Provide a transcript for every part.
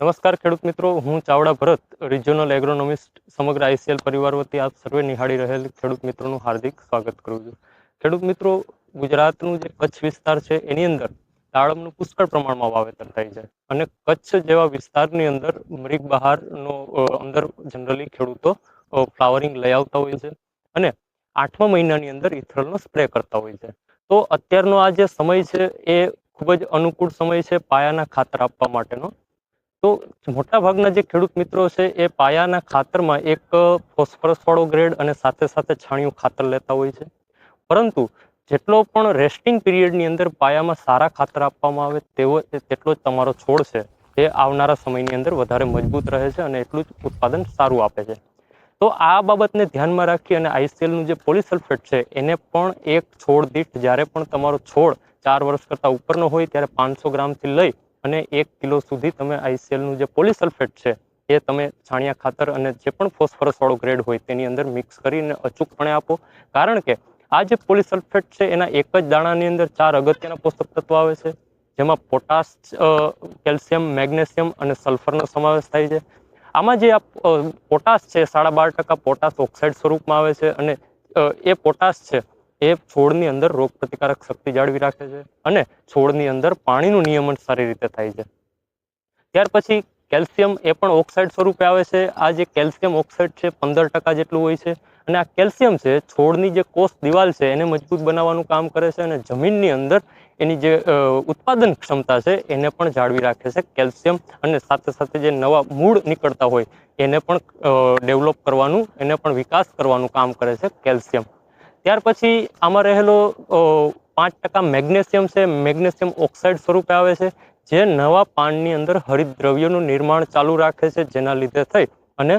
નમસ્કાર ખેડૂત મિત્રો, હું ચાવડા ભરત, રિજિયોનલ એગ્રોનોમિસ્ટ, સમગ્ર આઈસીએલ પરિવાર વતી આપ સર્વે નિહાળી રહેલ ખેડૂત મિત્રોનું હાર્દિક સ્વાગત કરું છું. ખેડૂત મિત્રો, ગુજરાતનું જે કચ્છ વિસ્તાર છે એની અંદર દાડમનું પુષ્કળ પ્રમાણમાં વાવેતર થાય છે અને કચ્છ જેવા વિસ્તારની અંદર મૃગ બહારનો અંદર જનરલી ખેડૂતો ફ્લાવરિંગ લઈ આવતા હોય છે અને 8મા મહિનાની અંદર ઇથરલનો સ્પ્રે કરતા હોય છે. તો અત્યારનો આ જે સમય છે એ ખૂબ જ અનુકૂળ સમય છે પાયાના ખાતર આપવા માટેનો. તો મોટાભાગના જે ખેડૂત મિત્રો છે એ પાયાના ખાતરમાં એક ફોસ્ફરસ વાળો ગ્રેડ અને સાથે સાથે છાણિયું ખાતર લેતા હોય છે. પરંતુ જેટલો પણ રેસ્ટિંગ પીરિયડની અંદર પાયામાં સારા ખાતર આપવામાં આવે તેટલો જ તમારો છોડ છે એ આવનારા સમયની અંદર વધારે મજબૂત રહે છે અને એટલું જ ઉત્પાદન સારું આપે છે. તો આ બાબતને ધ્યાનમાં રાખી અને આઈસીએલનું જે પોલીસલ્ફેટ છે એને પણ એક છોડ દીઠ જ્યારે પણ તમારો છોડ 4 વર્ષ કરતાં ઉપરનો હોય ત્યારે 500 ગ્રામથી લઈ અને 1 કિલો સુધી તમે આઈસીએલનું જે પોલીસલ્ફેટ છે એ તમે છાણિયા ખાતર અને જે પણ ફોસ્ફરસ વાળો ગ્રેડ હોય તેની અંદર મિક્સ કરીને અચૂકપણે આપો. કારણ કે આ જે પોલીસલ્ફેટ છે એના એક જ દાણાની અંદર 4 અગત્યના પોષક તત્વો આવે છે, જેમાં પોટાશ, કેલ્શિયમ, મેગ્નેશિયમ અને સલ્ફરનો સમાવેશ થાય છે. આમાં જે પોટાશ છે 12.5% પોટાશ ઓક્સાઇડ સ્વરૂપમાં આવે છે અને એ પોટાશ છે એ છોડની અંદર રોગ પ્રતિકારક શક્તિ જાળવી રાખે છે અને છોડની અંદર પાણીનું નિયમન સારી રીતે થાય છે. ત્યાર પછી કેલ્શિયમ એ પણ ઓક્સાઇડ સ્વરૂપે આવે છે. આ જે કેલ્શિયમ ઓક્સાઇડ છે 15% જેટલું હોય છે અને આ કેલ્શિયમ છે છોડની જે કોષ દિવાલ છે એને મજબૂત બનાવવાનું કામ કરે છે અને જમીનની અંદર એની જે ઉત્પાદન ક્ષમતા છે એને પણ જાળવી રાખે છે કેલ્શિયમ, અને સાથે સાથે જે નવા મૂળ નીકળતા હોય એને પણ ડેવલપ કરવાનું, એને પણ વિકાસ કરવાનું કામ કરે છે કેલ્શિયમ. ત્યાર પછી આમાં રહેલો 5% મેગ્નેશિયમ છે. મેગ્નેશિયમ ઓક્સાઇડ સ્વરૂપે આવે છે જે નવા પાનની અંદર હરિત દ્રવ્યોનું નિર્માણ ચાલુ રાખે છે, જેના લીધે થઈ અને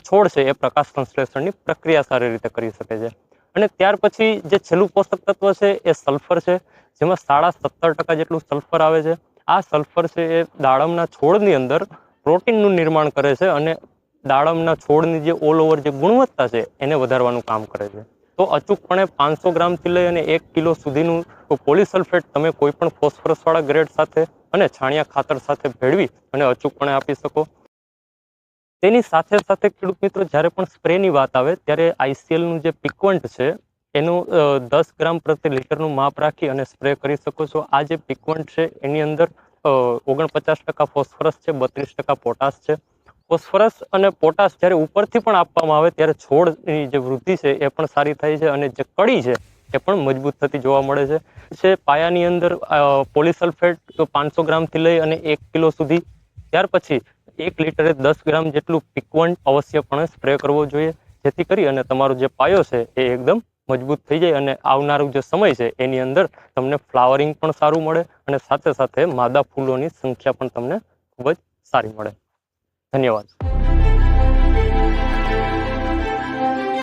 છોડ છે એ પ્રકાશ સંશ્લેષણની પ્રક્રિયા સારી રીતે કરી શકે છે. અને ત્યાર પછી જે છેલ્લું પોષક તત્વ છે એ સલ્ફર છે, જેમાં 17.5% જેટલું સલ્ફર આવે છે. આ સલ્ફર છે એ દાડમના છોડની અંદર પ્રોટીનનું નિર્માણ કરે છે અને દાડમના છોડની જે ઓલ ઓવર જે ગુણવત્તા છે એને વધારવાનું કામ કરે છે. તો અચૂકપણે 500 ગ્રામથી લઈ અને 1 કિલો સુધીનું પોલીસલ્ફેટ તમે કોઈ પણ ફોસ્ફરસ વાળા ગ્રેડ સાથે અને છાણિયા ખાતર સાથે ભેળવી અને અચૂકપણે આપી શકો. તેની સાથે સાથે ખેડૂત મિત્રો, જ્યારે પણ સ્પ્રેની વાત આવે ત્યારે આઈસીએલનું જે પિકવન્ટ છે એનું 10 ગ્રામ પ્રતિ લીટરનું માપ રાખી અને સ્પ્રે કરી શકો છો. આ જે પિકવન્ટ છે એની અંદર 49% ફોસ્ફરસ છે, 32% પોટાશ છે. ફોસ્ફરસ અને પોટાશ જ્યારે ઉપરથી પણ આપવામાં આવે ત્યારે છોડની જે વૃદ્ધિ છે એ પણ સારી થાય છે અને જે કળી છે એ પણ મજબૂત થતી જોવા મળે છે. પાયાની અંદર પોલીસલ્ફેટ 500 ગ્રામથી લઈ અને 1 કિલો સુધી, ત્યાર પછી 1 લીટરે 10 ગ્રામ જેટલું પિકવન્ટ અવશ્યપણે સ્પ્રે કરવો જોઈએ, જેથી કરી અને તમારો જે પાયો છે એ એકદમ મજબૂત થઈ જાય અને આવનારું જે સમય છે એની અંદર તમને ફ્લાવરિંગ પણ સારું મળે અને સાથે સાથે માદા ફૂલોની સંખ્યા પણ તમને ખૂબ જ સારી મળે. ધન્યવાદ.